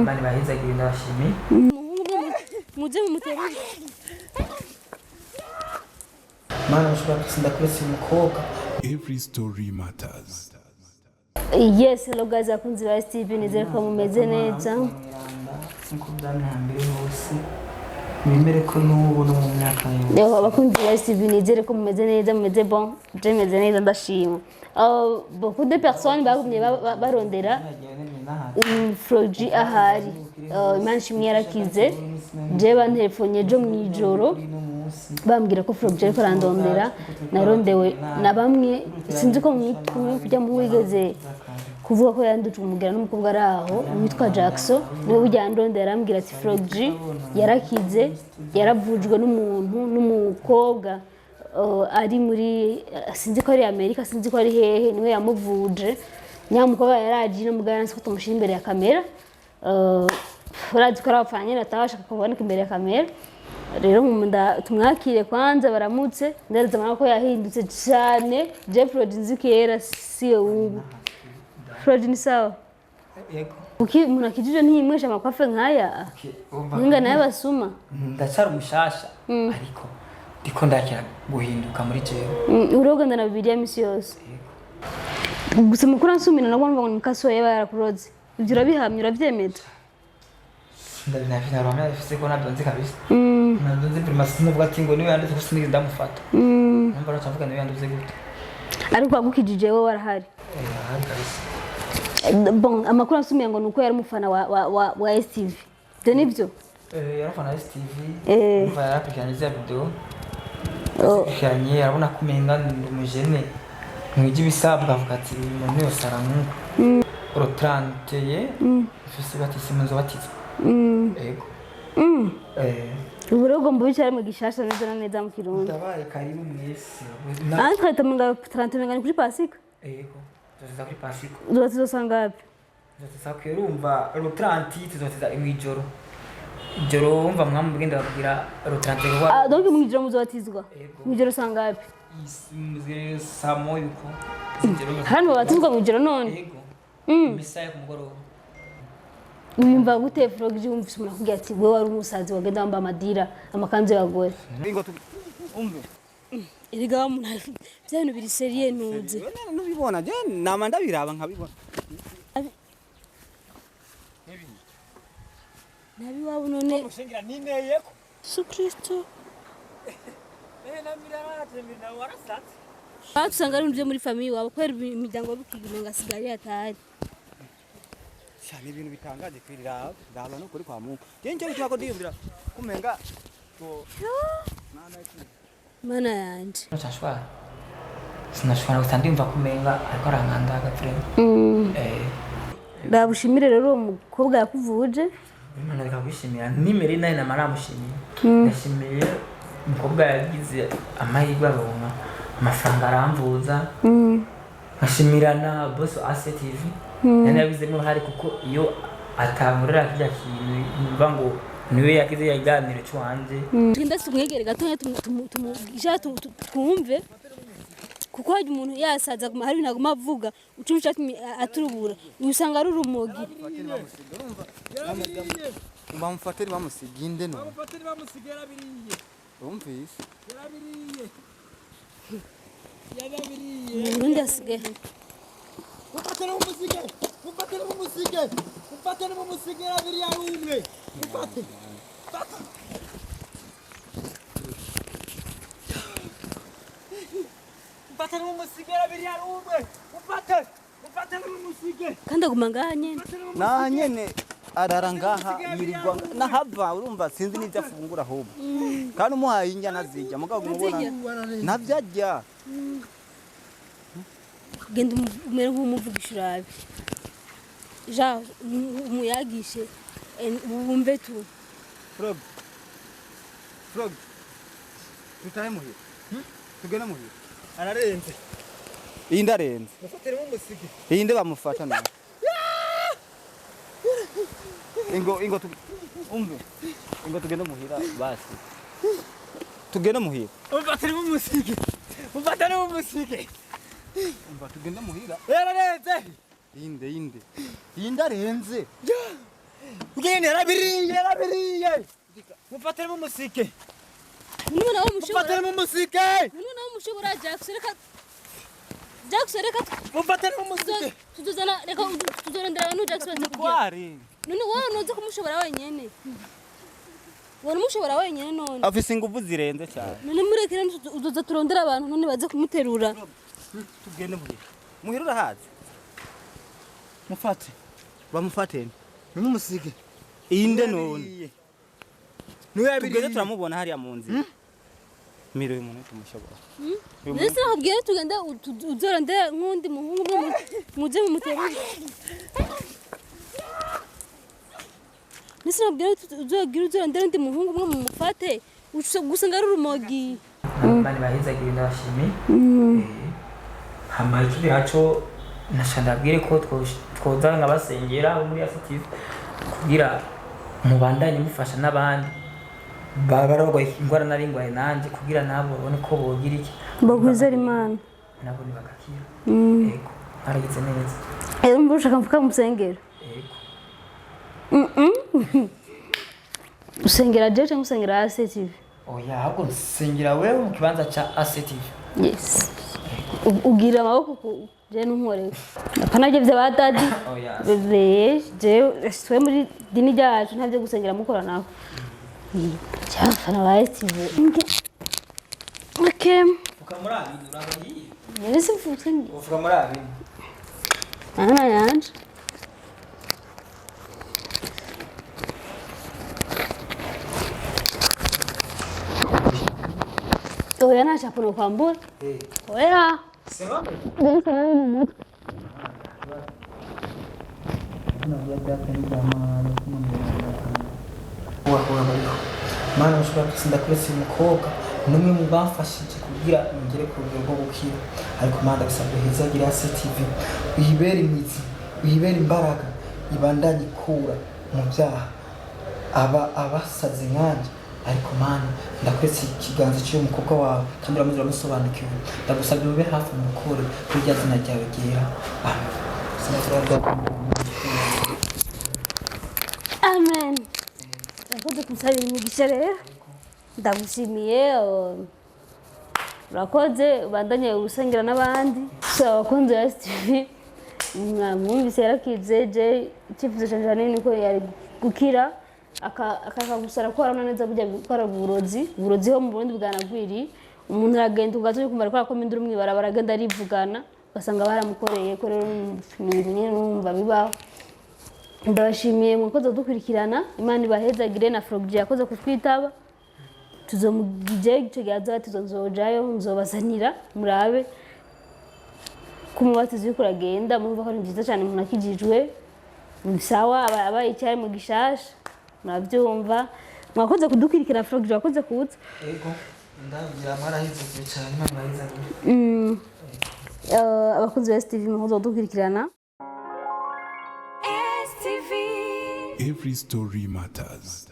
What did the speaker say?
Imana bahezagire ndabashimiye. Muje mumutere. Mana ushobora gutsinda kuri umukobwa. Every story matters. Yes, hello guys, akunzi ba Steve nizere ko mumeze neza. Nkuko byamihambire hose. Bimere ko n'ubu no mu myaka yo. Yo abakunzi ba Steve nizere ko mumeze neza, mumeze bon. Je meze neza ndashima. Beaucoup de personnes bagumye barondera Frogi ahari. Imana shimwe yarakize. Je bantelefone jo mwijoro. Bambwira ko Frogi ariko arandondera. Narondewe na bamwe sinzi ko kumwe kujya mu wigeze kuvuga ko yanduje umugera n'umukobwa araho witwa Jackson niwe ujyandondera arambwira ati Frogi yarakize yaravujwe n'umuntu n'umukobwa ari muri sinzi ko ari Amerika sinzi ko ari hehe niwe yamuvuje nyamukobwa yaraje no mugana nsi ko tumushira imbere ya kamera urazi ko arapfanye natashaka kuboneka imbere ya kamera rero munda tumwakire kwanza baramutse ndareza mana ko yahindutse cyane Frogi nzikera siyo ubu Frogi ni sawa Yego. Uki munakijije ntiyimwesha makwafe nkaya ninga naye basuma Ndacyari umushasha ariko ndiko ndakira guhinduka muri jewe. Uroganda na Bibiliya misi yose. Gusa mukuru ansumina nabwo ngo mukaso yaba yarakuroze. Ibyo urabihamye urabyemeza. Ndabinafina ramya ifise ko nabyo nzi kabisa. Nabyo nzi primacy n'uvuga ati ngo niwe yanditse ko sinigeze ndamufata. Numva aracavuga niwe yanditse gute. Ariko agukijije wowe warahari. Bon amakuru ansumira ngo nuko yari umufana wa STV. Byo nibyo? Yarafana STV. Umva yarapikanye za video. Kanye arabona kumenga ndumujene. Mwiji bisabwa avuga ati umuntu yose aramungu. Rotranteye. Ifise batisi munzo batiza. Ego. Uburogo mbuye cyari mu gishasha neza na neza mu Kirundo. Ndabaye karibu mwese. Anka tamunga 30 mengani kuri Pasika. Ego. Tuzaza kuri Pasika. Uzosanga wapi? Tuzaza kwirumva Rotranti tuzotiza imwijoro. Ijoro umva mwamubwenda babwira Rotranti kwa. Donc mwijoro muzobatizwa. Mwijoro sanga wapi? Muzire samo yuko. Hano batizwa mwijoro none. Ego. Misaya ku mugoroba. Uyumva gute Frogi umvise umuntu akubwira ati wewe wari umusazi wagenda wamba amadira amakanzu y'abagore. Ingo umve. Iriga wa muntu byano biri serie nuze. Nubibona je nama ndabiraba nkabibona. Nabi wabo none Mushingira nineyeko. Yesu Kristo. Namirarate mina warasatse. Batusanga ari muri famille wabo kwera imiryango bikigira ngasigari atari. Cyane ibintu bitangaje kwirira ndaba no kuri kwa Mungu. Je nje bitwako ndiyumvira kumenga ngo Mana yanje. Nashashwa. Sinashwana gutandimva kumenga ariko arankanda agapfire. Ndabushimire rero umukobwa yakuvuje. Imana rikagushimira nimeri nayo namaramushimira. Ndashimiye umukobwa yagize amahirwe aronka amafaranga aramvuza. Nkashimira na boss ACTV. Nani yabizemo hari kuko iyo atamurira kijya kintu numva ngo niwe yakize yaganire cyo hanze. Tugenda tumwegere gatonya tumugisha twumve kuko hari umuntu yasaza kuma hari naguma avuga ucumisha aturubura usanga ari urumogi. bamufatira bamusiginde no. Bamufatira bamusigera biriye. Umvise. Yarabiriye. Yarabiriye. Urundi asige. Mufatira umusige. Mufatira umusige. Mufatira umusigera biriya umwe. Mufate. Fata. Mufatira umusigera biriya umwe. Mufate. Mufatira umusige. Kandi aguma nganye. Na nyene arara ngaha yirirwa nahava urumva sinzi n'ibyo afungura ahubwo. Kandi umuhaye injya nazijya mugabo mubona navyajya. Genda umere nk'umuvugisha urabe. Ja umuyagishe wumve tu. Frog. Frog. Tutaye muhira. Tugena muhira. Ararenze. Iyi ndarenze. Mufatira umusige. Iyi nde bamufata na. Ingo umve. Ingo tugenda muhira basi. Tugenda muhira. Mufatira umusige. Mufatira umusige. Umva tugenda muhira. Yararenze. Inde. Iyi ndarenze. ugende yarabiriye mufatire mu musike none nawe mushobora mufatire mu musike none nawe mushobora Jackson reka mufatire mu musike tuzana reka tuzorondera abantu Jackson baze kugira kwari none wowe nuze kumushobora wenyene wowe mushobora wenyene none afise ingufu zirenze cyane none murekera uzoza turondera abantu none baze kumuterura tugende muhirura hazi mufate bamufate mu musike inde none niwe tugende turamubona hariya mu nzira miro y'umuntu tumushobora nese nakubwiye tugenda uzorondera nk'undi muhungu muje mu muterura nese nakubwiye uzorondera undi muhungu mwe mu mufate gusa ngari urumogi bani bahizagira ndabashimiye hama ikindi naco nashandabwire ko twoza nkabasengera muri Active kugira mubandanye mufasha n'abandi bararwaye ingwara naringwaye nanje kugira nabo babone ko bogira iki bagwizera Imana nabo nibagakira yego haragize neza mbo ushaka mvuka musengera yego usengera je cyangwa usengera Active oya ahubwo nsengera wewe mu kibanza ca Active yes ugira amaboko je nunkorera akanavye vya dadi oya bebe je swe muri dini ryacu ntavyo gusengera mukora naho cyafana ba Active okay ukamura abintu urabagiye nese mfutse uvuga muri abintu ana yanje oya nashaka no kwambura oya sema ndetse mu mutwe mana ushobora gutsinda kuri si umukobwa numwe mu bafashije kugira ngere ku rugero rwo gukira ariko mana bisabwe heza gira Active uyibera imizi uyibera imbaraga ibandanye ikura mu byaha abasaze nkanje ariko mana ndakwese ikiganza cy'uwo mukobwa wawe kandi uramuzi uramusobanukiwe ndagusabye ube hafi mukore kuri rya zina ryawe ryera amen ndakoze kumusabira imigisha rero ndagushimiye urakoze ubandanye usengera n'abandi abakunzi ba Active mwumvise yarakize je icyifuzo canje hanini ko yari gukira akakagusara ko arana neza burya gukora uburozi ho mu Burundi bwanagwiri umuntu aragenda ugazo kumva ko akomendura umwibarabara agenda arivugana basanga baramukoreye ko rero ibintu nyine numva bibaho ndabashimiye mwakoze dukurikirana Imana ibahezagire na Froggy yakoze kutwitaba tuzomugije ico gihaza tuzonzojayo nzobazanira murabe kumubatiza yuko uragenda mumva ko ari byiza cyane umuntu akijijwe sawa abayicaye mu gishasha murabyumva mwakoze kudukurikira Froggy yakoze kuza yego ndagira mwarahize cyane Imana ibahezagire abakunzi ba Active mwakoze kudukurikirana Every story matters.